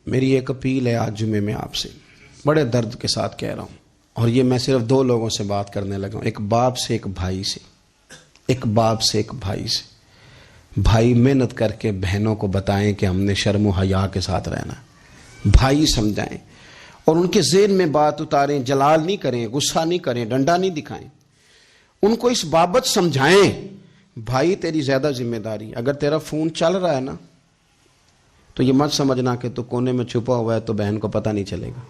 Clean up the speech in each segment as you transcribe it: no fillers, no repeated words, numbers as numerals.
میری ایک اپیل ہے آج جمعے میں آپ سے، بڑے درد کے ساتھ کہہ رہا ہوں، اور یہ میں صرف دو لوگوں سے بات کرنے لگا ہوں، ایک باپ سے ایک بھائی سے، ایک باپ سے ایک بھائی سے۔ بھائی محنت کر کے بہنوں کو بتائیں کہ ہم نے شرم و حیا کے ساتھ رہنا ہے، بھائی سمجھائیں اور ان کے ذہن میں بات اتاریں، جلال نہیں کریں، غصہ نہیں کریں، ڈنڈا نہیں دکھائیں، ان کو اس بابت سمجھائیں بھائی تیری زیادہ ذمہ داری، اگر تیرا فون چل رہا ہے نا تو یہ مت سمجھنا کہ تو کونے میں چھپا ہوا ہے تو بہن کو پتہ نہیں چلے گا،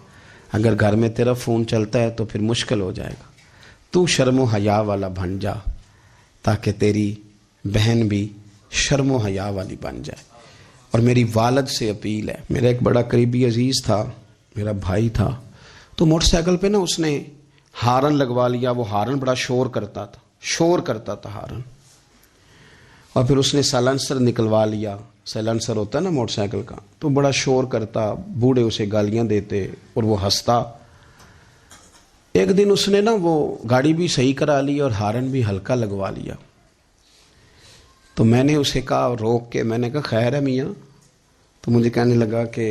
اگر گھر میں تیرا فون چلتا ہے تو پھر مشکل ہو جائے گا، تو شرم و حیا والا بن جا تاکہ تیری بہن بھی شرم و حیا والی بن جائے۔ اور میری والد سے اپیل ہے، میرا ایک بڑا قریبی عزیز تھا، میرا بھائی تھا، تو موٹر سائیکل پہ نا اس نے ہارن لگوا لیا، وہ ہارن بڑا شور کرتا تھا ہارن، اور پھر اس نے سائلنسر نکلوا لیا، سائلنسر ہوتا ہے نا موٹر سائیکل کا، تو بڑا شور کرتا، بوڑھے اسے گالیاں دیتے اور وہ ہنستا۔ ایک دن اس نے نا وہ گاڑی بھی صحیح کرا لی اور ہارن بھی ہلکا لگوا لیا، تو میں نے اسے کہا روک کے، میں نے کہا خیر ہے میاں؟ تو مجھے کہنے لگا کہ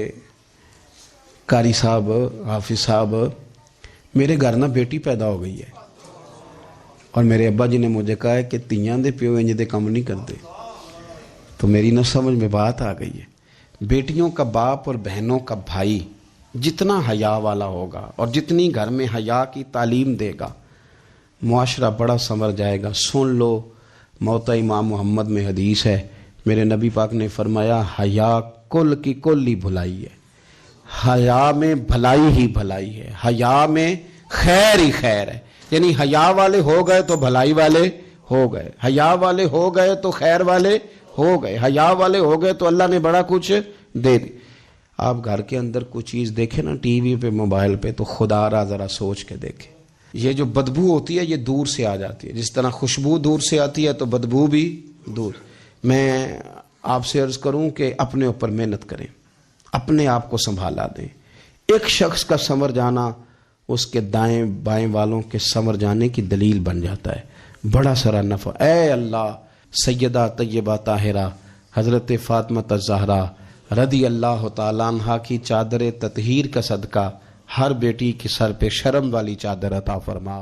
قاری صاحب، حافظ صاحب، میرے گھر نا بیٹی پیدا ہو گئی ہے، اور میرے ابا جی نے مجھے کہا ہے کہ تیاں دے پیو انج دے کم نہیں کرتے۔ تو میری نہ سمجھ میں بات آ گئی ہے، بیٹیوں کا باپ اور بہنوں کا بھائی جتنا حیا والا ہوگا اور جتنی گھر میں حیا کی تعلیم دے گا، معاشرہ بڑا سنور جائے گا۔ سن لو، موتا امام محمد میں حدیث ہے، میرے نبی پاک نے فرمایا حیا کل کی کل ہی بھلائی ہے، حیا میں بھلائی ہی بھلائی ہے، حیا میں خیر ہی خیر ہے، یعنی حیا والے ہو گئے تو بھلائی والے ہو گئے، حیا والے ہو گئے تو خیر والے ہو گئے، حیا والے ہو گئے تو اللہ نے بڑا کچھ دے دی۔ آپ گھر کے اندر کچھ چیز دیکھیں نا ٹی وی پہ، موبائل پہ، تو خدا را ذرا سوچ کے دیکھیں، یہ جو بدبو ہوتی ہے یہ دور سے آ جاتی ہے، جس طرح خوشبو دور سے آتی ہے تو بدبو بھی دور۔ میں آپ سے عرض کروں کہ اپنے اوپر محنت کریں، اپنے آپ کو سنبھالا دیں۔ ایک شخص کا سنور جانا اس کے دائیں بائیں والوں کے سنور جانے کی دلیل بن جاتا ہے، بڑا سارا نفع۔ اے اللہ، سیدہ طیبہ طاہرہ حضرت فاطمہ الزہرا رضی اللہ تعالیٰ عنہا کی چادر تطہیر کا صدقہ ہر بیٹی کے سر پہ شرم والی چادر عطا فرما۔